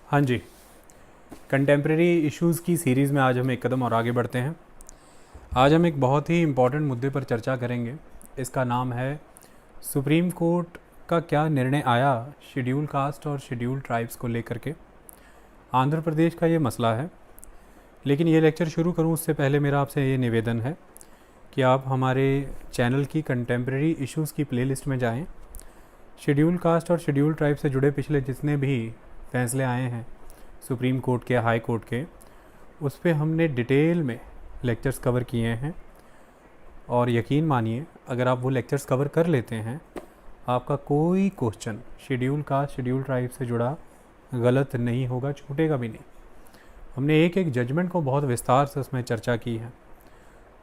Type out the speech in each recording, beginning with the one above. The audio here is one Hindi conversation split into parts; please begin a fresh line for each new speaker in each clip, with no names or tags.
हाँ जी, कंटेम्प्रेरी इश्यूज़ की सीरीज़ में आज हम एक कदम और आगे बढ़ते हैं। आज हम एक बहुत ही इम्पॉर्टेंट मुद्दे पर चर्चा करेंगे। इसका नाम है सुप्रीम कोर्ट का क्या निर्णय आया शेड्यूल कास्ट और शेड्यूल ट्राइब्स को लेकर के। आंध्र प्रदेश का ये मसला है। लेकिन ये लेक्चर शुरू करूँ उससे पहले मेरा आपसे ये निवेदन है कि आप हमारे चैनल की कंटेम्प्रेरी इश्यूज़ की प्लेलिस्ट में जाएं। शेड्यूल कास्ट और शेड्यूल ट्राइब से जुड़े पिछले जितने भी फैसले आए हैं सुप्रीम कोर्ट के, हाई कोर्ट के, उस पर हमने डिटेल में लेक्चर्स कवर किए हैं। और यकीन मानिए, अगर आप वो लेक्चर्स कवर कर लेते हैं, आपका कोई question schedule caste schedule tribe से जुड़ा गलत नहीं होगा, छूटेगा भी नहीं। हमने एक एक जजमेंट को बहुत विस्तार से उसमें चर्चा की है।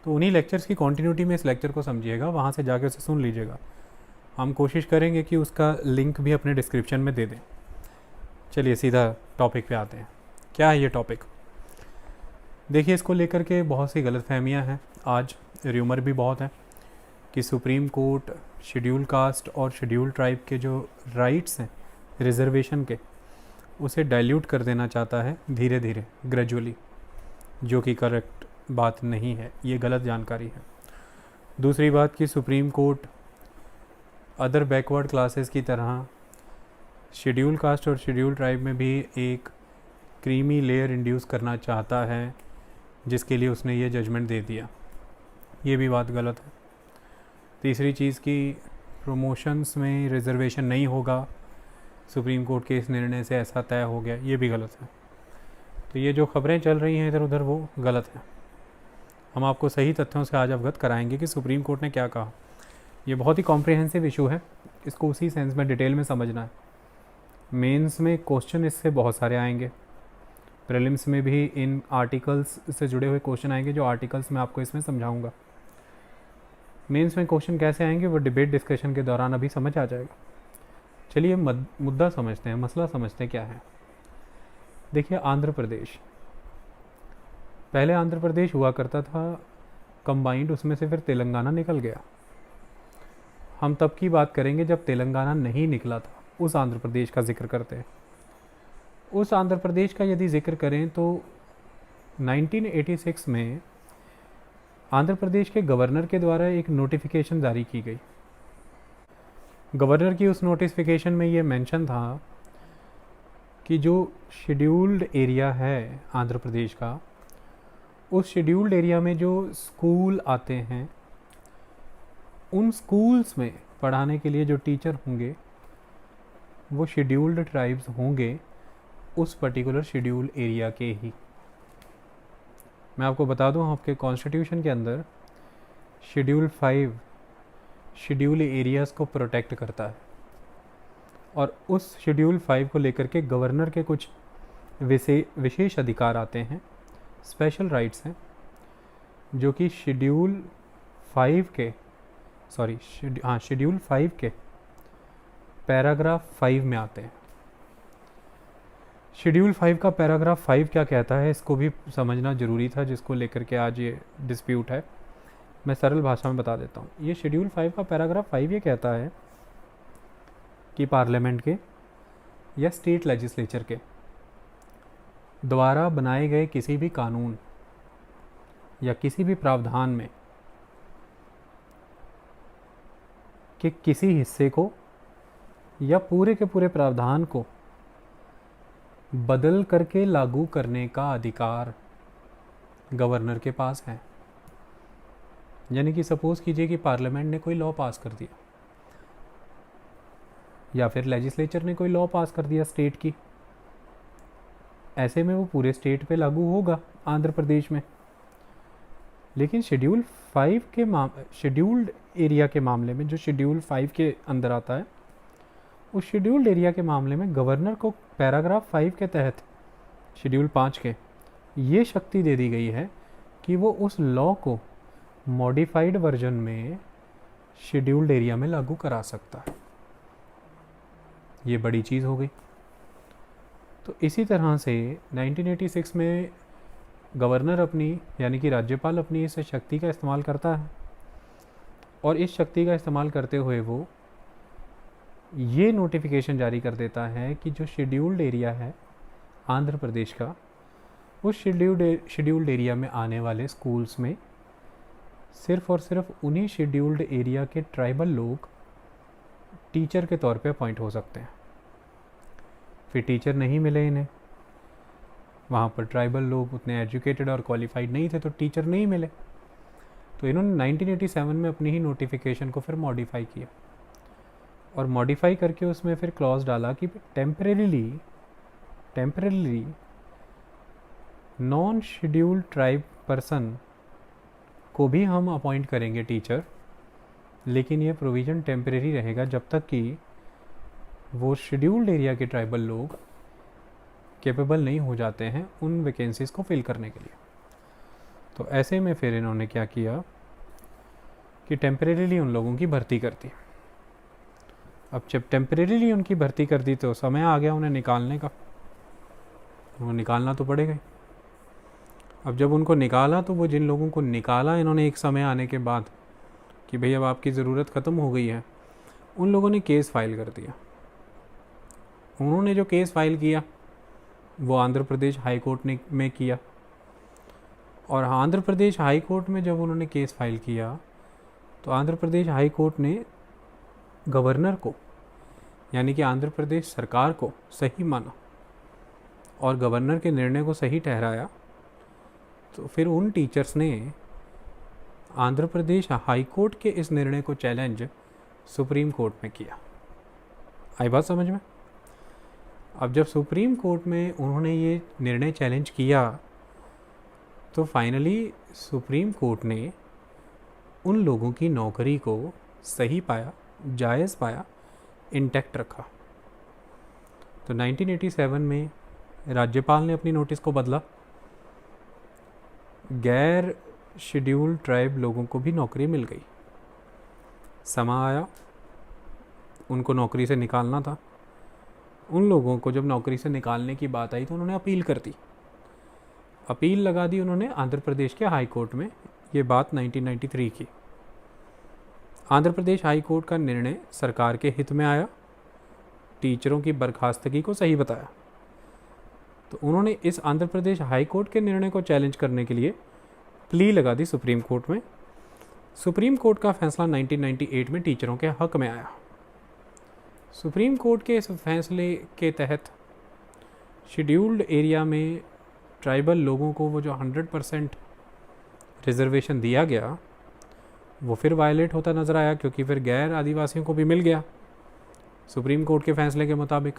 तो उन्हीं लेक्चर्स की कॉन्टीन्यूटी में इस लेक्चर को समझिएगा, वहाँ से जाके उसे सुन लीजिएगा। हम कोशिश करेंगे कि उसका लिंक भी अपने डिस्क्रिप्शन में दे दें। चलिए सीधा टॉपिक पे आते हैं। क्या है ये टॉपिक? देखिए, इसको लेकर के बहुत सी गलतफहमियां हैं। आज र्यूमर भी बहुत है कि सुप्रीम कोर्ट शेड्यूल कास्ट और शेड्यूल ट्राइब के जो राइट्स हैं रिजर्वेशन के, उसे डाइल्यूट कर देना चाहता है धीरे धीरे, ग्रेजुअली, जो कि करेक्ट बात नहीं है। ये गलत जानकारी है। दूसरी बात कि supreme court other backward classes की तरह शेड्यूल कास्ट और शेड्यूल ट्राइब में भी एक क्रीमी लेयर इंड्यूस करना चाहता है, जिसके लिए उसने ये जजमेंट दे दिया। ये भी बात गलत है। तीसरी चीज़ कि प्रमोशंस में रिजर्वेशन नहीं होगा, सुप्रीम कोर्ट के इस निर्णय से ऐसा तय हो गया, ये भी गलत है। तो ये जो खबरें चल रही हैं इधर उधर, वो गलत है। हम आपको सही तथ्यों से आज अवगत कराएंगे कि सुप्रीम कोर्ट ने क्या कहा। ये बहुत ही कॉम्प्रिहेंसिव इशू है, इसको उसी सेंस में डिटेल में समझना है। मेंस में क्वेश्चन इससे बहुत सारे आएंगे, प्रीलिम्स में भी इन आर्टिकल्स से जुड़े हुए क्वेश्चन आएंगे, जो आर्टिकल्स मैं आपको इसमें समझाऊंगा। मेंस में क्वेश्चन कैसे आएंगे वो डिबेट डिस्कशन के दौरान अभी समझ आ जाएगा। चलिए मुद्दा समझते हैं, मसला समझते हैं क्या है। देखिए, आंध्र प्रदेश, पहले आंध्र प्रदेश हुआ करता था कंबाइंड, उसमें से फिर तेलंगाना निकल गया। हम तब की बात करेंगे जब तेलंगाना नहीं निकला था, उस आंध्र प्रदेश का जिक्र करते हैं। उस आंध्र प्रदेश का यदि जिक्र करें तो 1986 में आंध्र प्रदेश के गवर्नर के द्वारा एक नोटिफिकेशन जारी की गई। गवर्नर की उस नोटिफिकेशन में ये मेंशन था कि जो शेड्यूल्ड एरिया है आंध्र प्रदेश का, उस शेड्यूल्ड एरिया में जो स्कूल आते हैं, उन स्कूल्स में पढ़ाने के लिए जो टीचर होंगे वो शेड्यूल्ड ट्राइब्स होंगे, उस पर्टिकुलर शेड्यूल एरिया के ही। मैं आपको बता दूं, आपके कॉन्स्टिट्यूशन के अंदर शेड्यूल 5 शेड्यूल एरियाज़ को प्रोटेक्ट करता है, और उस शेड्यूल 5 को लेकर के गवर्नर के कुछ विशेष अधिकार आते हैं, स्पेशल राइट्स हैं, जो कि शेड्यूल 5 के शेड्यूल 5 के पैराग्राफ 5 में आते हैं। शेड्यूल 5 का पैराग्राफ 5 क्या कहता है, इसको भी समझना ज़रूरी था, जिसको लेकर के आज ये डिस्प्यूट है। मैं सरल भाषा में बता देता हूँ। ये शेड्यूल 5 का पैराग्राफ 5 ये कहता है कि पार्लियामेंट के या स्टेट लेजिस्लेचर के द्वारा बनाए गए किसी भी कानून या किसी भी प्रावधान में कि किसी हिस्से को या पूरे के पूरे प्रावधान को बदल करके लागू करने का अधिकार गवर्नर के पास है। यानी कि सपोज कीजिए कि पार्लियामेंट ने कोई लॉ पास कर दिया, या फिर लेजिस्लेचर ने कोई लॉ पास कर दिया स्टेट की, ऐसे में वो पूरे स्टेट पे लागू होगा आंध्र प्रदेश में। लेकिन शेड्यूल 5 के शेड्यूल्ड एरिया के मामले में, जो शेड्यूल 5 के अंदर आता है, उस शेड्यूल्ड एरिया के मामले में गवर्नर को पैराग्राफ 5 के तहत शेड्यूल 5 के ये शक्ति दे दी गई है कि वो उस लॉ को मॉडिफाइड वर्जन में शेड्यूल्ड एरिया में लागू करा सकता है। ये बड़ी चीज़ हो गई। तो इसी तरह से 1986 में गवर्नर अपनी, यानी कि राज्यपाल अपनी इस शक्ति का इस्तेमाल करता है, और इस शक्ति का इस्तेमाल करते हुए वो ये नोटिफिकेशन जारी कर देता है कि जो शेड्यूल्ड एरिया है आंध्र प्रदेश का उस शेड्यूल्ड एरिया में आने वाले स्कूल्स में सिर्फ और सिर्फ उन्हीं शेड्यूल्ड एरिया के ट्राइबल लोग टीचर के तौर पे अपॉइंट हो सकते हैं। फिर टीचर नहीं मिले इन्हें, वहाँ पर ट्राइबल लोग उतने एजुकेटेड और क्वालिफाइड नहीं थे, तो टीचर नहीं मिले। तो इन्होंने 1987 में अपनी ही नोटिफिकेशन को फिर मॉडिफाई किया और मॉडिफाई करके उसमें फिर क्लॉज डाला कि temporarily non scheduled tribe person को भी हम अपॉइंट करेंगे टीचर, लेकिन ये प्रोविज़न टेम्परेरी रहेगा जब तक कि वो शेड्यूल्ड एरिया के ट्राइबल लोग कैपेबल नहीं हो जाते हैं उन वैकेंसीज़ को फिल करने के लिए। तो ऐसे में फिर इन्होंने क्या किया कि टेम्परेरीली उन लोगों की भर्ती कर दी। अब जब टेम्परेरीली उनकी भर्ती कर दी तो समय आ गया उन्हें निकालने का, उन्हें निकालना तो पड़ेगा ही। अब जब उनको निकाला तो वो जिन लोगों को निकाला इन्होंने एक समय आने के बाद कि भाई अब आपकी ज़रूरत ख़त्म हो गई है, उन लोगों ने केस फाइल कर दिया। उन्होंने जो केस फाइल किया वो आंध्र प्रदेश हाई कोर्ट में किया, और आंध्र प्रदेश हाई कोर्ट में जब उन्होंने केस फाइल किया तो आंध्र प्रदेश हाई कोर्ट ने गवर्नर को, यानी कि आंध्र प्रदेश सरकार को सही माना और गवर्नर के निर्णय को सही ठहराया। तो फिर उन टीचर्स ने आंध्र प्रदेश हाई कोर्ट के इस निर्णय को चैलेंज सुप्रीम कोर्ट में किया। आई बात समझ में? अब जब सुप्रीम कोर्ट में उन्होंने ये निर्णय चैलेंज किया तो फाइनली सुप्रीम कोर्ट ने उन लोगों की नौकरी को सही पाया, जायज़ पाया, इंटैक्ट रखा। तो 1987 में राज्यपाल ने अपनी नोटिस को बदला, गैर शेड्यूल्ड ट्राइब लोगों को भी नौकरी मिल गई। समय आया उनको नौकरी से निकालना था। उन लोगों को जब नौकरी से निकालने की बात आई तो उन्होंने अपील कर दी, अपील लगा दी उन्होंने आंध्र प्रदेश के हाई कोर्ट में। ये बात 1993 की। आंध्र प्रदेश हाई कोर्ट का निर्णय सरकार के हित में आया, टीचरों की बर्खास्तगी को सही बताया। तो उन्होंने इस आंध्र प्रदेश हाई कोर्ट के निर्णय को चैलेंज करने के लिए प्ली लगा दी सुप्रीम कोर्ट में। सुप्रीम कोर्ट का फैसला 1998 में टीचरों के हक में आया। सुप्रीम कोर्ट के इस फैसले के तहत शेड्यूल्ड एरिया में ट्राइबल लोगों को वो जो 100% रिजर्वेशन दिया गया वो फिर वायलेट होता नज़र आया, क्योंकि फिर गैर आदिवासियों को भी मिल गया सुप्रीम कोर्ट के फैसले के मुताबिक।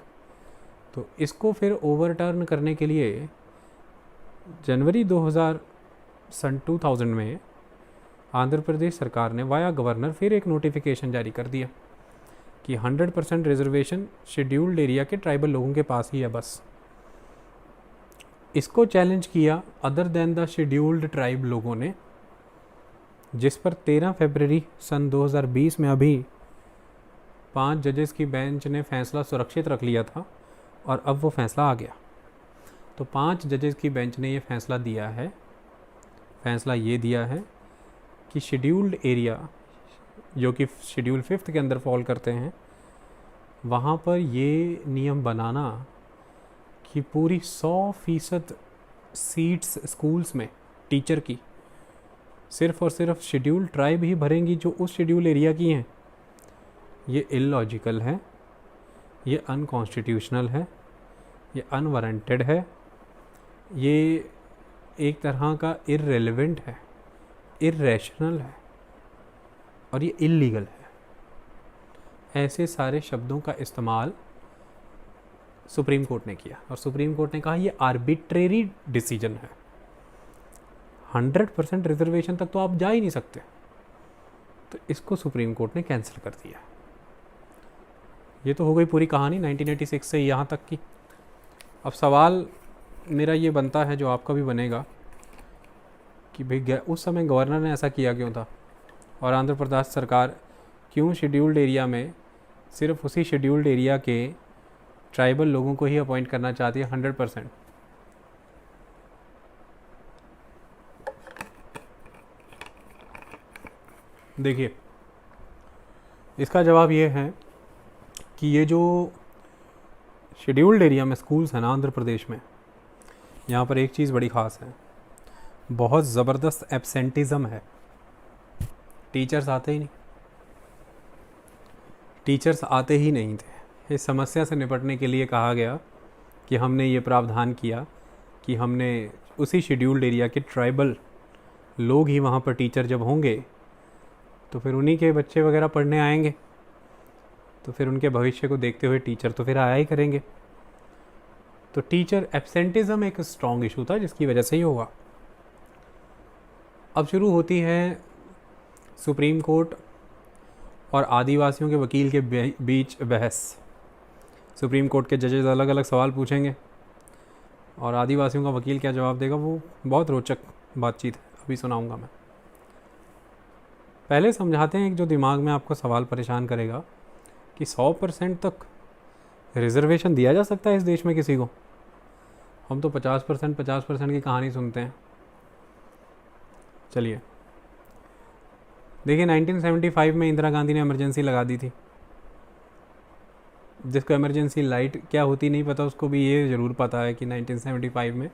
तो इसको फिर ओवरटर्न करने के लिए जनवरी 2000 में आंध्र प्रदेश सरकार ने वाया गवर्नर फिर एक नोटिफिकेशन जारी कर दिया कि 100% रिजर्वेशन शेड्यूल्ड एरिया के ट्राइबल लोगों के पास ही है बस। इसको चैलेंज किया other than the scheduled tribe लोगों ने, जिस पर 13 फरवरी सन 2020 में अभी 5 जजेस की बेंच ने फैसला सुरक्षित रख लिया था और अब वो फैसला आ गया। तो 5 जजेस की बेंच ने ये फैसला दिया है, फैसला ये दिया है कि शेड्यूल्ड एरिया जो कि शेड्यूल 5 के अंदर फॉल करते हैं, वहाँ पर ये नियम बनाना कि पूरी 100% सीट्स स्कूल्स में टीचर की सिर्फ़ और सिर्फ शेड्यूल ट्राइब ही भरेंगी जो उस शेड्यूल एरिया की हैं, ये इलॉजिकल है, ये अनकॉन्स्टिट्यूशनल है, ये अनवारंटेड है, ये एक तरह का इररेलेवेंट है, इर्रेशनल है और ये इल्लीगल है। ऐसे सारे शब्दों का इस्तेमाल सुप्रीम कोर्ट ने किया और सुप्रीम कोर्ट ने कहा ये आर्बिट्रेरी डिसीजन है, 100% रिजर्वेशन तक तो आप जा ही नहीं सकते। तो इसको सुप्रीम कोर्ट ने कैंसिल कर दिया। ये तो हो गई पूरी कहानी 1986 से यहाँ तक की। अब सवाल मेरा ये बनता है, जो आपका भी बनेगा, कि भाई उस समय गवर्नर ने ऐसा किया क्यों था और आंध्र प्रदेश सरकार क्यों शेड्यूल्ड एरिया में सिर्फ उसी शेड्यूल्ड एरिया के ट्राइबल लोगों को ही अपॉइंट करना चाहती है 100%। देखिए, इसका जवाब ये है कि ये जो शेड्यूल्ड एरिया में स्कूल्स हैं ना आंध्र प्रदेश में, यहाँ पर एक चीज़ बड़ी ख़ास है, बहुत ज़बरदस्त एब्सेंटिज़म है। टीचर्स आते ही नहीं, टीचर्स आते ही नहीं थे। इस समस्या से निपटने के लिए कहा गया कि हमने ये प्रावधान किया कि हमने उसी शेड्यूल्ड एरिया के ट्राइबल लोग ही वहाँ पर टीचर जब होंगे तो फिर उन्हीं के बच्चे वगैरह पढ़ने आएंगे, तो फिर उनके भविष्य को देखते हुए टीचर तो फिर आया ही करेंगे। तो टीचर एब्सेंटिज़म एक स्ट्रॉन्ग इशू था जिसकी वजह से ही हुआ। अब शुरू होती है सुप्रीम कोर्ट और आदिवासियों के वकील के बीच बहस। सुप्रीम कोर्ट के जजेस अलग अलग सवाल पूछेंगे और आदिवासियों का वकील क्या जवाब देगा, वो बहुत रोचक बातचीत है, अभी सुनाऊंगा मैं। पहले समझाते हैं एक जो दिमाग में आपको सवाल परेशान करेगा कि 100% तक रिजर्वेशन दिया जा सकता है इस देश में किसी को। हम तो 50% की कहानी सुनते हैं। चलिए देखिए, 1975 में इंदिरा गांधी ने इमरजेंसी लगा दी थी। जिसको इमरजेंसी लाइट क्या होती नहीं पता, उसको भी ये ज़रूर पता है कि 1975 में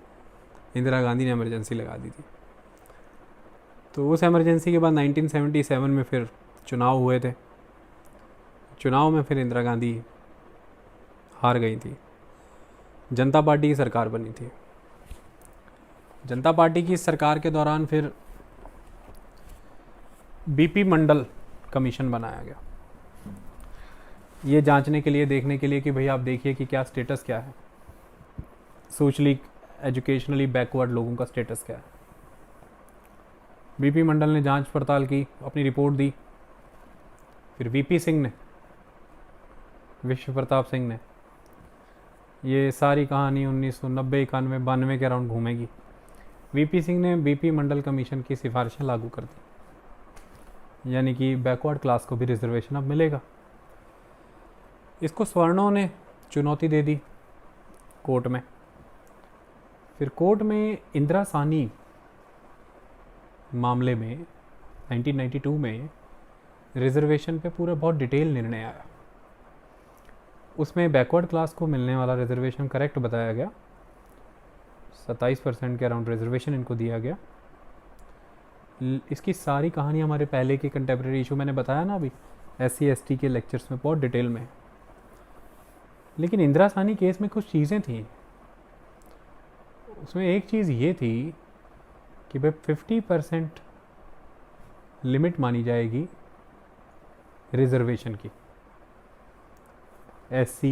इंदिरा गांधी ने इमरजेंसी लगा दी थी। तो उस इमरजेंसी के बाद 1977 में फिर चुनाव हुए थे। चुनाव में फिर इंदिरा गांधी हार गई थी, जनता पार्टी की सरकार बनी थी। जनता पार्टी की सरकार के दौरान फिर बीपी मंडल कमीशन बनाया गया, ये जांचने के लिए, देखने के लिए कि भाई आप देखिए कि क्या स्टेटस क्या है, सोशली एजुकेशनली बैकवर्ड लोगों का स्टेटस क्या है। बीपी मंडल ने जांच पड़ताल की, अपनी रिपोर्ट दी। फिर वीपी सिंह ने, विश्व प्रताप सिंह ने, ये सारी कहानी 1990, 91, 92 के अराउंड घूमेगी। वीपी सिंह ने बीपी मंडल कमीशन की सिफारिशें लागू कर दी, यानी कि बैकवर्ड क्लास को भी रिजर्वेशन अब मिलेगा। इसको सवर्णों ने चुनौती दे दी कोर्ट में। फिर कोर्ट में इंदिरा साहनी मामले में 1992 में रिजर्वेशन पे पूरा बहुत डिटेल निर्णय आया। उसमें बैकवर्ड क्लास को मिलने वाला रिजर्वेशन करेक्ट बताया गया, 27% के अराउंड रिजर्वेशन इनको दिया गया। इसकी सारी कहानी हमारे पहले के कंटेम्प्रेरी इशू मैंने बताया ना अभी, SC/ST के लेक्चर्स में बहुत डिटेल में। लेकिन इंदिरा साहनी केस में कुछ चीज़ें थी। उसमें एक चीज़ ये थी कि भाई 50% लिमिट मानी जाएगी रिजर्वेशन की। SC,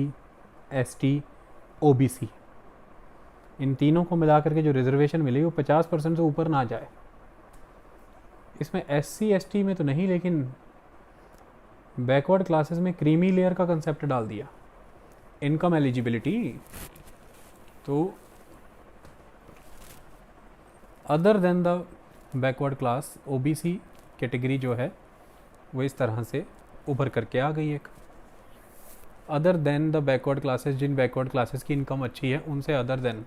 ST, OBC, इन तीनों को मिलाकर के जो रिजर्वेशन मिलेगी वो 50% से ऊपर ना जाए। इसमें SC/ST में तो नहीं, लेकिन बैकवर्ड क्लासेस में क्रीमी लेयर का कंसेप्ट डाल दिया, इनकम एलिजिबिलिटी। तो other than the backward class OBC category जो है वो इस तरह से उभर करके आ गई। एक other than the backward classes, जिन बैकवर्ड क्लासेस की इनकम अच्छी है उनसे अदर देन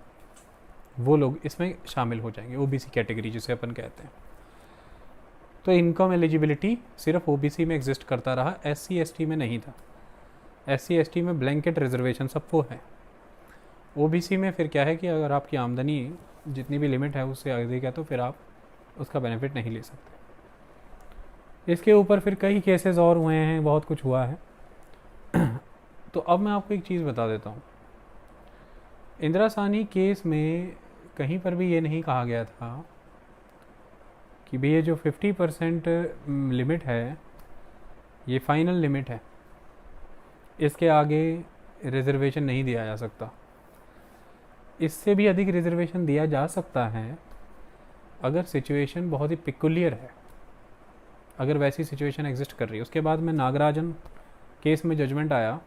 वो लोग इसमें शामिल हो जाएंगे, OBC कैटेगरी जिसे अपन कहते हैं। तो इनकम एलिजिबिलिटी सिर्फ OBC में एग्जिस्ट करता रहा, SC/ST में नहीं था। SC/ST में ब्लैंकेट रिजर्वेशन सबको है। OBC में फिर क्या है कि अगर आपकी आमदनी जितनी भी लिमिट है उससे अधिक है तो फिर आप उसका बेनिफिट नहीं ले सकते। इसके ऊपर फिर कई केसेस और हुए हैं, बहुत कुछ हुआ है। तो अब मैं आपको एक चीज़ बता देता हूँ। इंदिरा साहनी केस में कहीं पर भी ये नहीं कहा गया था कि भाई ये जो 50% लिमिट है ये फाइनल लिमिट है, इसके आगे रिजर्वेशन नहीं दिया जा सकता। इससे भी अधिक रिजर्वेशन दिया जा सकता है अगर सिचुएशन बहुत ही पिकुलियर है, अगर वैसी सिचुएशन एग्जिस्ट कर रही है। उसके बाद में नागराजन केस में जजमेंट आया,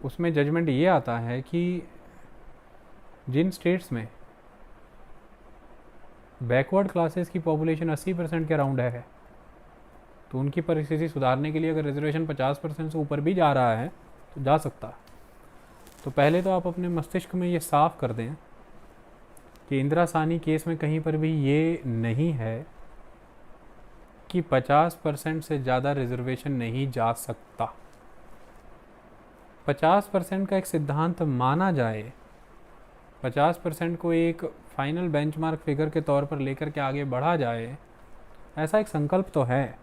उसमें जजमेंट ये आता है कि जिन स्टेट्स में बैकवर्ड क्लासेस की पॉपुलेशन 80% के अराउंड है तो उनकी परिस्थिति सुधारने के लिए अगर रिजर्वेशन 50% से ऊपर भी जा रहा है तो जा सकता है। तो पहले तो आप अपने मस्तिष्क में ये साफ कर दें कि इंदिरा साहनी केस में कहीं पर भी ये नहीं है कि 50% से ज़्यादा रिजर्वेशन नहीं जा सकता। 50% का एक सिद्धांत माना जाए 50% को एक फाइनल बेंचमार्क फिगर के तौर पर लेकर के आगे बढ़ा जाए, ऐसा एक संकल्प तो है,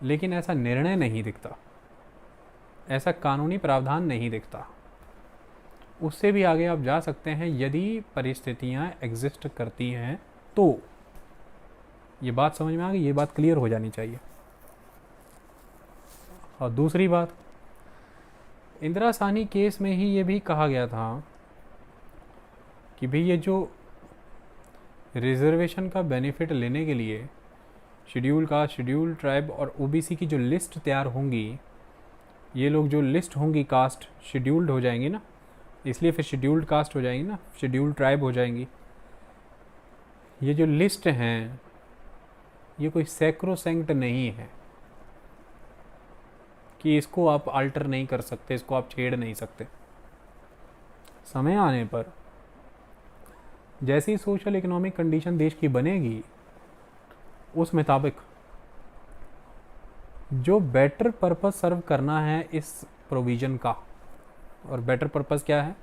लेकिन ऐसा निर्णय नहीं दिखता, ऐसा कानूनी प्रावधान नहीं दिखता। उससे भी आगे आप जा सकते हैं यदि परिस्थितियां एग्जिस्ट करती हैं तो। ये बात समझ में आ गई, ये बात क्लियर हो जानी चाहिए। और दूसरी बात, इंदिरा साहनी केस में ही ये भी कहा गया था कि भाई ये जो रिजर्वेशन का बेनिफिट लेने के लिए शेड्यूल कास्ट, शेड्यूल ट्राइब और ओबीसी की जो लिस्ट तैयार होंगी, ये लोग जो लिस्ट होंगी कास्ट शेड्यूल्ड हो जाएंगी ना, इसलिए फिर शेड्यूल्ड कास्ट हो जाएंगी ना, शेड्यूल्ड ट्राइब हो जाएंगी। ये जो लिस्ट हैं ये कोई सैक्रोसैंक्ट नहीं है कि इसको आप अल्टर नहीं कर सकते, इसको आप छेड़ नहीं सकते। समय आने पर जैसी सोशल इकोनॉमिक कंडीशन देश की बनेगी, उस मुताबिक जो बेटर पर्पस सर्व करना है इस प्रोविज़न का, और बेटर पर्पस क्या है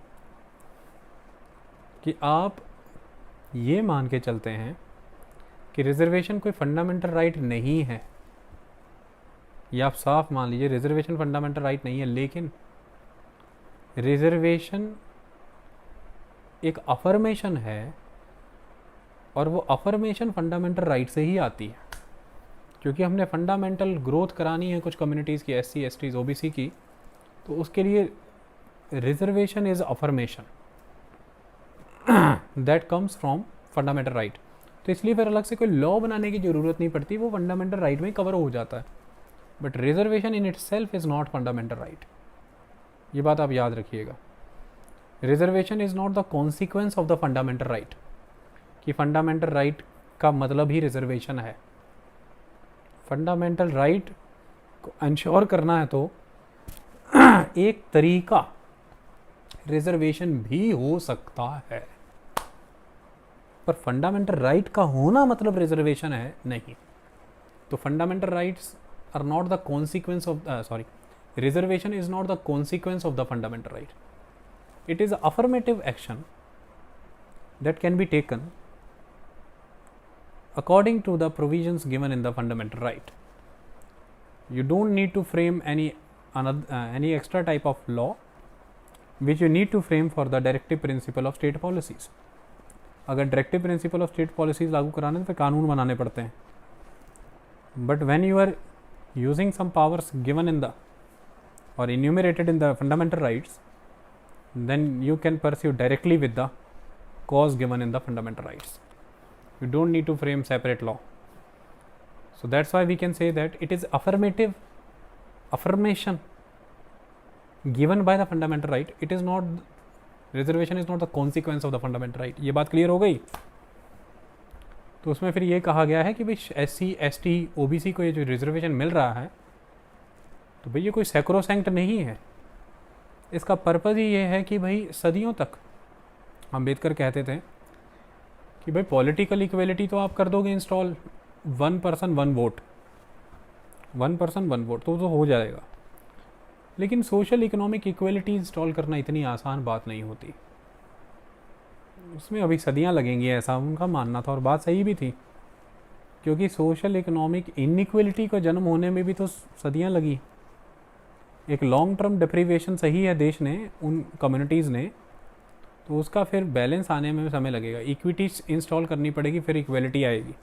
कि आप ये मान के चलते हैं कि रिजर्वेशन कोई फंडामेंटल राइट नहीं है, ये आप साफ मान लीजिए रिजर्वेशन फंडामेंटल राइट नहीं है, लेकिन रिजर्वेशन एक अफर्मेशन है और वो अफर्मेशन फंडामेंटल राइट से ही आती है, क्योंकि हमने फंडामेंटल ग्रोथ करानी है कुछ कम्युनिटीज़ की, एससी एसटीज ओबीसी की, तो उसके लिए reservation is affirmation that comes from fundamental right. तो इसलिए फिर अलग से कोई लॉ बनाने की ज़रूरत नहीं पड़ती, वो फंडामेंटल राइट में कवर हो जाता है। But reservation in it self is not fundamental right, ये बात आप याद रखिएगा। Reservation is not the consequence of the fundamental right, कि फंडामेंटल राइट का मतलब ही रिजर्वेशन है। फंडामेंटल राइट को इंश्योर करना है तो एक तरीका रिजर्वेशन भी हो सकता है, पर फंडामेंटल राइट का होना मतलब रिजर्वेशन है नहीं। तो fundamental rights are not the consequence of reservation is not the consequence of the fundamental right, it is affirmative action that can be taken according to the provisions given in the fundamental right. You don't need to frame any extra type of law which you need to frame for the directive principle of state policies. अगर directive principle of state policies लागू कराने तो कानून बनाने पड़ते हैं, but when you are using some powers given in the or enumerated in the fundamental rights, then you can pursue directly with the cause given in the fundamental rights. You don't need to frame separate law. So that's why we can say that it is affirmation given by the fundamental right. It is not, reservation is not the consequence of the fundamental right. ये बात क्लियर हो गई। तो उसमें फिर ये कहा गया है कि भाई SC ST OBC को ये जो रिजर्वेशन मिल रहा है, तो भाई ये कोई सैक्रोसैंक्ट नहीं है। इसका पर्पज़ ही ये है कि भाई सदियों तक अम्बेडकर कहते थे कि भाई पॉलिटिकल इक्वेलिटी तो आप कर दोगे install, 1 person 1 vote, 1 person 1 vote तो हो जाएगा, लेकिन सोशल इकोनॉमिक इक्वेलिटी इंस्टॉल करना इतनी आसान बात नहीं होती, उसमें अभी सदियां लगेंगी, ऐसा उनका मानना था और बात सही भी थी, क्योंकि सोशल इकोनॉमिक इनइक्वेलिटी का जन्म होने में भी तो सदियां लगी। एक लॉन्ग टर्म डिप्रीवेशन सही है देश ने, उन कम्युनिटीज़ ने, तो उसका फिर बैलेंस आने में समय लगेगा, इक्विटी इंस्टॉल करनी पड़ेगी, फिर इक्वेलिटी आएगी।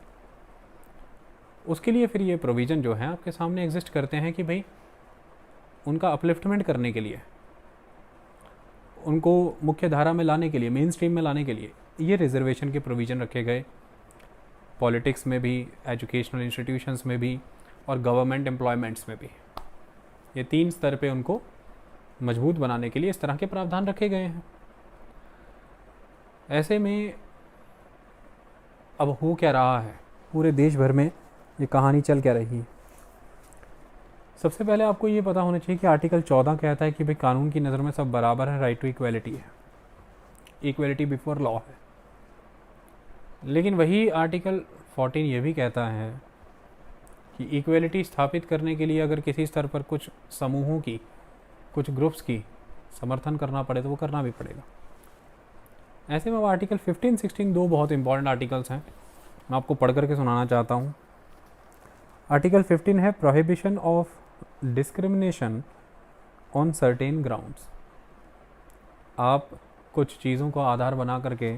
उसके लिए फिर ये प्रोविज़न जो है आपके सामने एग्जिस्ट करते हैं कि भाई उनका अपलिफ्टमेंट करने के लिए, उनको मुख्य धारा में लाने के लिए, मेन स्ट्रीम में लाने के लिए ये रिजर्वेशन के प्रोविज़न रखे गए। पॉलिटिक्स में भी, एजुकेशनल इंस्टीट्यूशंस में भी और गवर्नमेंट एम्प्लॉयमेंट्स में भी, ये 3 स्तर पे उनको मजबूत बनाने के लिए इस तरह के प्रावधान रखे गए हैं। ऐसे में अब हो क्या रहा है पूरे देश भर में, ये कहानी चल क्या रही है। सबसे पहले आपको ये पता होना चाहिए कि आर्टिकल 14 कहता है कि भाई कानून की नज़र में सब बराबर है, राइट टू इक्वेलिटी है, इक्वेलिटी बिफोर लॉ है। लेकिन वही आर्टिकल 14 ये भी कहता है कि इक्वेलिटी स्थापित करने के लिए अगर किसी स्तर पर कुछ समूहों की, कुछ ग्रुप्स की समर्थन करना पड़े तो वो करना भी पड़ेगा। ऐसे में अब आर्टिकल 15, 16 दो बहुत इंपॉर्टेंट आर्टिकल्स हैं, मैं आपको पढ़ करके सुनाना चाहता हूँ। आर्टिकल 15 है prohibition of discrimination on certain grounds. आप कुछ चीज़ों को आधार बना करके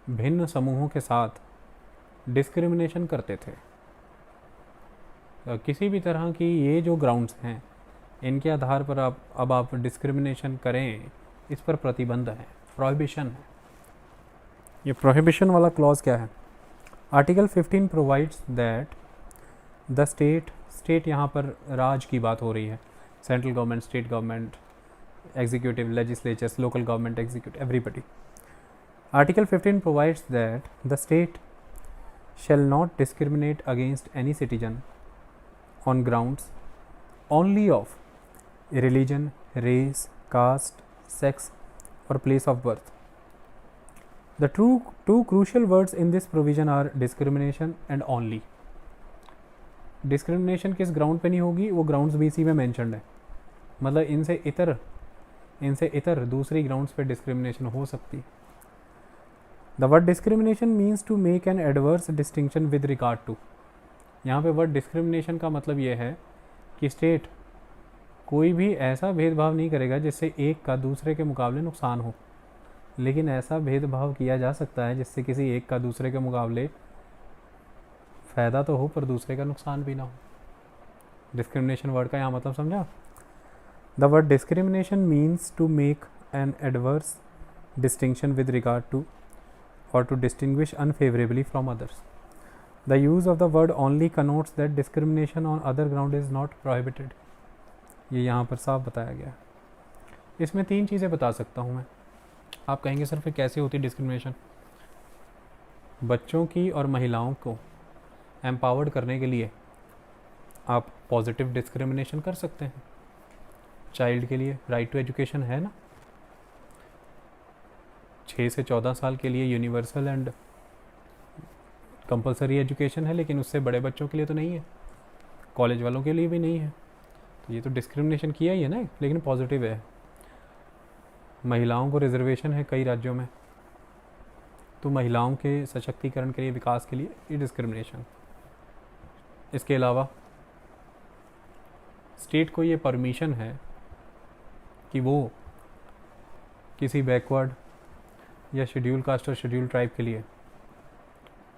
भिन्न समूहों के साथ डिस्क्रिमिनेशन करते थे। किसी भी तरह की ये जो ग्राउंड्स हैं इनके आधार पर आप डिस्क्रिमिनेशन करें, इस पर प्रतिबंध है, प्रोहिबिशन है। ये प्रोहिबिशन वाला क्लॉज क्या है? Article 15 provides that the state यहाँ पर राज की बात हो रही है, central government, state government, executive, legislatures, local government, executive, everybody. Article 15 provides that the state shall not discriminate against any citizen on grounds only of religion, race, caste, sex, or place of birth. The two crucial words in this provision are discrimination and only. Discrimination किस ग्राउंड पे नहीं होगी, वो ग्राउंड्स भी इसी में मैंशनड है, मतलब इनसे इतर दूसरी ग्राउंड्स पे डिस्क्रिमिनेशन हो सकती। The word discrimination means to make an adverse distinction with regard to. यहाँ पे वर्ड डिस्क्रिमिनेशन का मतलब ये है कि स्टेट कोई भी ऐसा भेदभाव नहीं करेगा जिससे एक का दूसरे के मुकाबले नुकसान हो, लेकिन ऐसा भेदभाव किया जा सकता है जिससे किसी एक का दूसरे के मुकाबले फ़ायदा तो हो पर दूसरे का नुकसान भी ना हो। डिस्क्रिमिनेशन वर्ड का यहाँ मतलब समझा? The word discrimination means to make an adverse distinction with regard to or to distinguish unfavorably from others. The use of the word only connotes that discrimination on other ground is not prohibited. ये यहाँ पर साफ बताया गया। इसमें 3 चीज़ें बता सकता हूँ मैं। आप कहेंगे सर फिर कैसे होती डिस्क्रिमिनेशन? बच्चों की और महिलाओं को एम्पावर्ड करने के लिए आप पॉजिटिव डिस्क्रिमिनेशन कर सकते हैं। चाइल्ड के लिए राइट टू एजुकेशन है ना, 6 से 14 साल के लिए यूनिवर्सल एंड कंपलसरी एजुकेशन है, लेकिन उससे बड़े बच्चों के लिए तो नहीं है, कॉलेज वालों के लिए भी नहीं है। तो ये तो डिस्क्रिमिनेशन किया ही है ना, लेकिन पॉजिटिव है। महिलाओं को रिजर्वेशन है कई राज्यों में, तो महिलाओं के सशक्तिकरण के लिए, विकास के लिए ये डिस्क्रिमिनेशन। इसके अलावा स्टेट को ये परमिशन है कि वो किसी बैकवर्ड या शेड्यूल कास्ट और शेड्यूल ट्राइब के लिए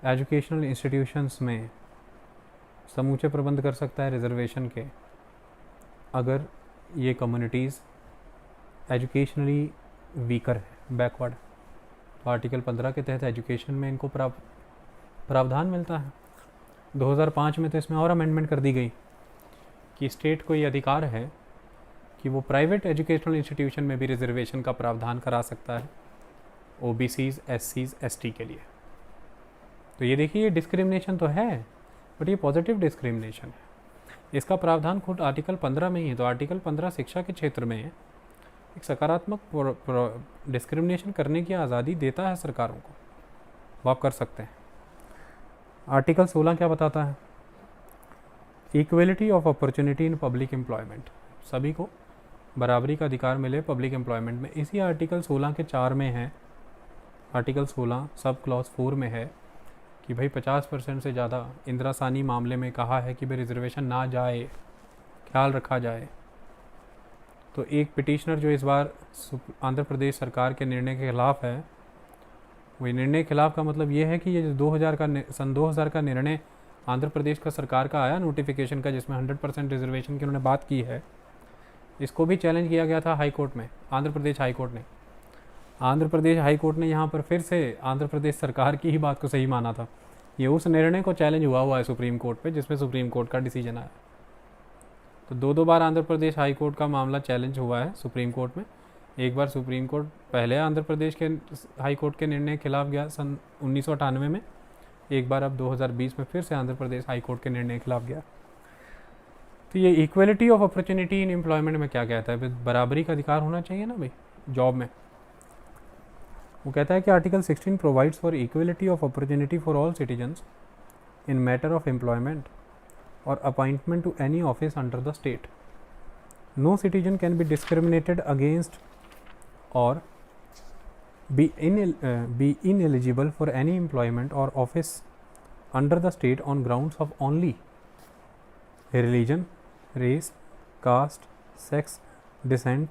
एजुकेशनल इंस्टीट्यूशंस में समूचे प्रबंध कर सकता है रिजर्वेशन के, अगर ये कम्युनिटीज़ एजुकेशनली वीकर है, बैकवर्ड। तो आर्टिकल 15 के तहत एजुकेशन में इनको प्रावधान मिलता है। 2005 में तो इसमें और अमेंडमेंट कर दी गई कि स्टेट को ये अधिकार है कि वो प्राइवेट एजुकेशनल इंस्टीट्यूशन में भी रिजर्वेशन का प्रावधान करा सकता है ओबीसीज, एससीज, एसटी के लिए। तो ये देखिए, ये डिस्क्रिमिनेशन तो है, बट ये पॉजिटिव डिस्क्रिमिनेशन है। इसका प्रावधान खुद आर्टिकल 15 में ही है। तो आर्टिकल 15 शिक्षा के क्षेत्र में एक सकारात्मक डिस्क्रिमिनेशन करने की आज़ादी देता है सरकारों को, वो आप कर सकते हैं। आर्टिकल 16 क्या बताता है? Equality of opportunity in public employment, सभी को बराबरी का अधिकार मिले पब्लिक एम्प्लॉयमेंट में। इसी आर्टिकल 16 के 4 में है, आर्टिकल 16 सब क्लॉज 4 में है कि भाई 50% से ज़्यादा इंदिरासानी मामले में कहा है कि भाई रिजर्वेशन ना जाए, ख्याल रखा जाए। तो एक पिटिशनर जो इस बार आंध्र प्रदेश सरकार के निर्णय के खिलाफ है, वही निर्णय के खिलाफ का मतलब ये है कि ये जो सन 2000 का निर्णय आंध्र प्रदेश का सरकार का आया नोटिफिकेशन का, जिसमें 100% रिजर्वेशन की उन्होंने बात की है, इसको भी चैलेंज किया गया था हाई कोर्ट में, आंध्र प्रदेश हाई कोर्ट ने। आंध्र प्रदेश हाई कोर्ट ने यहाँ पर फिर से आंध्र प्रदेश सरकार की ही बात को सही माना था। ये उस निर्णय को चैलेंज हुआ है सुप्रीम कोर्ट पे, जिसमें सुप्रीम कोर्ट का डिसीजन आया। तो 2 बार आंध्र प्रदेश हाई कोर्ट का मामला चैलेंज हुआ है सुप्रीम कोर्ट में। एक बार सुप्रीम कोर्ट पहले आंध्र प्रदेश के हाई कोर्ट के निर्णय के खिलाफ गया सन 1998 में, एक बार अब 2020 में फिर से आंध्र प्रदेश हाई कोर्ट के निर्णय के खिलाफ गया। तो ये equality of opportunity in employment में क्या कहता है? बराबरी का अधिकार होना चाहिए ना भाई जॉब में। वो कहता है कि article 16 provides for equality of opportunity for all citizens in matter of employment or appointment to any office under the state. No citizen can be discriminated against or be ineligible for any employment or office under the state on grounds of only religion, race, caste, sex, descent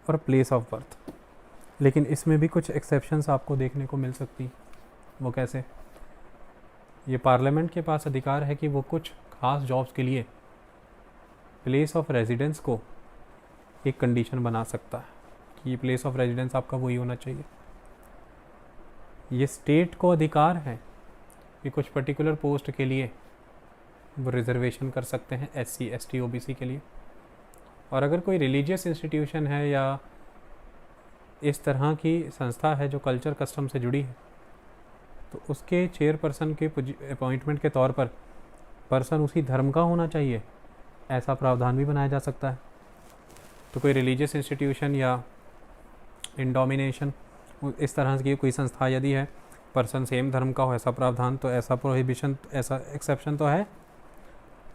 और प्लेस ऑफ बर्थ। लेकिन इसमें भी कुछ एक्सेप्शंस आपको देखने को मिल सकती हैं। वो कैसे? ये पार्लियामेंट के पास अधिकार है कि वो कुछ खास जॉब्स के लिए प्लेस ऑफ रेजिडेंस को एक कंडीशन बना सकता है कि प्लेस ऑफ रेजिडेंस आपका वही होना चाहिए। ये स्टेट को अधिकार है कि कुछ पर्टिकुलर पोस्ट के लिए वो रिजर्वेशन कर सकते हैं SC, ST, OBC के लिए। और अगर कोई रिलीजियस इंस्टीट्यूशन है या इस तरह की संस्था है जो कल्चर कस्टम से जुड़ी है, तो उसके चेयरपर्सन के अपॉइंटमेंट के तौर पर पर्सन उसी धर्म का होना चाहिए, ऐसा प्रावधान भी बनाया जा सकता है। तो कोई रिलीजियस इंस्टीट्यूशन या इंडोमिनेशन इस तरह की कोई संस्था यदि है, पर्सन सेम धर्म का हो, ऐसा प्रावधान, तो ऐसा प्रोहिबिशन, ऐसा एक्सेप्शन तो है।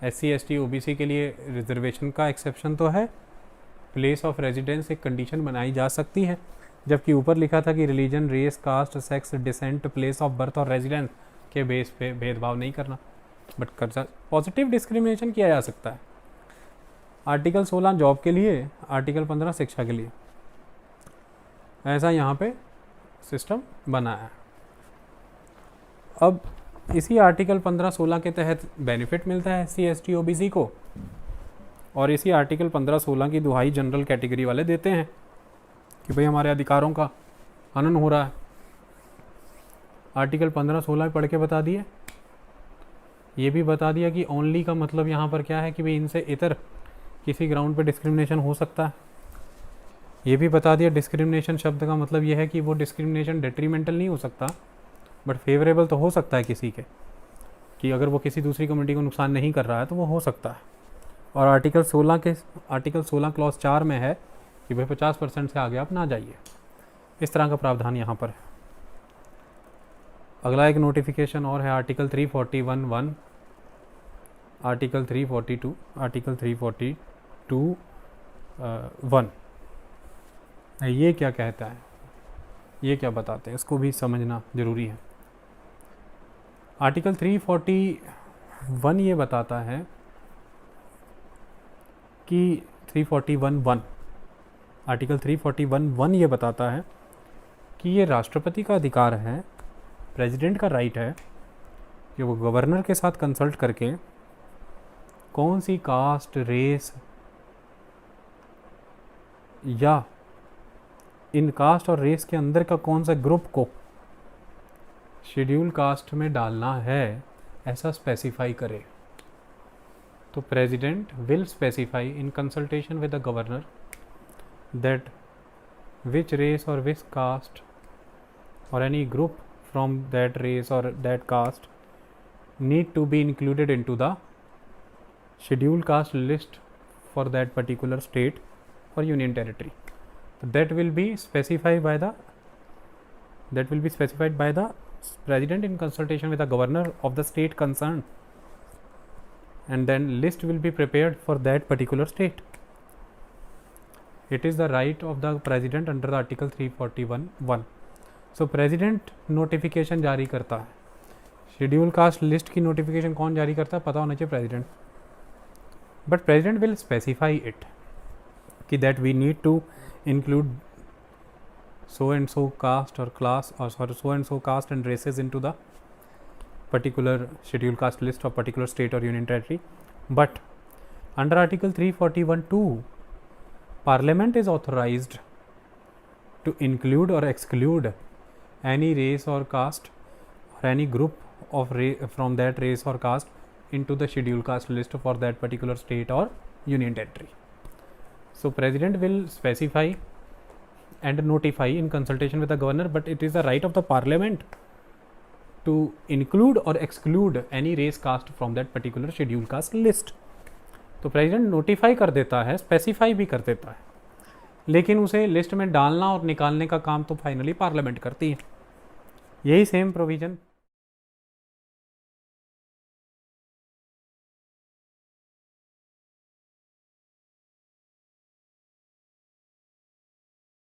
SC, ST, OBC के लिए रिजर्वेशन का एक्सेप्शन तो है। प्लेस ऑफ रेजिडेंस एक कंडीशन बनाई जा सकती है, जबकि ऊपर लिखा था कि religion, race, caste, sex, descent, place of birth और रेजिडेंस के बेस पे भेदभाव नहीं करना, बट पॉजिटिव डिस्क्रिमिनेशन किया जा सकता है। आर्टिकल 16 जॉब के लिए, आर्टिकल 15 शिक्षा के लिए, ऐसा यहाँ पे सिस्टम बना है। अब इसी आर्टिकल 15-16 के तहत बेनिफिट मिलता है SC, ST, OBC को, और इसी आर्टिकल 15-16 की दुहाई जनरल कैटेगरी वाले देते हैं कि भाई हमारे अधिकारों का हनन हो रहा है। आर्टिकल 15-16 पढ़ के बता दिए। ये भी बता दिया कि ओनली का मतलब यहाँ पर क्या है कि भाई इनसे इतर किसी ग्राउंड पे डिस्क्रिमिनेशन हो सकता है। ये भी बता दिया डिस्क्रिमिनेशन शब्द का मतलब ये है कि वो डिस्क्रिमिनेशन डेट्रीमेंटल नहीं हो सकता, बट फेवरेबल तो हो सकता है किसी के, कि अगर वो किसी दूसरी कम्युनिटी को नुकसान नहीं कर रहा है तो वो हो सकता है। और आर्टिकल 16 क्लॉज 4 में है कि भाई 50% से आगे आप ना जाइए। इस तरह का प्रावधान यहाँ पर है। अगला एक नोटिफिकेशन और है आर्टिकल 341(1), आर्टिकल 342, आर्टिकल 342(1). ये क्या कहता है, ये क्या बताते हैं, इसको भी समझना ज़रूरी है। आर्टिकल 341 ये बताता है कि 341(1), आर्टिकल 341(1) ये बताता है कि ये राष्ट्रपति का अधिकार है, प्रेसिडेंट का राइट है कि वो गवर्नर के साथ कंसल्ट करके कौन सी कास्ट, रेस या इन कास्ट और रेस के अंदर का कौन सा ग्रुप को शेड्यूल कास्ट में डालना है, ऐसा स्पेसिफाई करे। तो president will specify in consultation with the governor that which race और विच कास्ट और any group from that race or that caste need to be included into the scheduled caste list for that particular state or union territory. That will be specified by the president in consultation with the governor of the state concerned, and then list will be prepared for that particular state. It is the right of the president under the article 341(1). So president notification जारी करता है। शेड्यूल कास्ट लिस्ट की नोटिफिकेशन कौन जारी करता है, पता होना चाहिए president. But president will specify it कि that we need to include so and so caste or class or so and so caste and races into the particular schedule caste list of particular state or union territory. But under article 341(2) parliament is authorised to include or exclude any race or caste or any group of from that race or caste into the scheduled caste list for that particular state or union territory. So president will specify and notify in consultation with the governor, but it is the right of the parliament to include or exclude any race caste from that particular scheduled caste list. तो प्रेसिडेंट नोटिफाई कर देता है, स्पेसिफाई भी कर देता है, लेकिन उसे लिस्ट में डालना और निकालने का काम तो फाइनली पार्लियामेंट करती है। यही सेम प्रोविज़न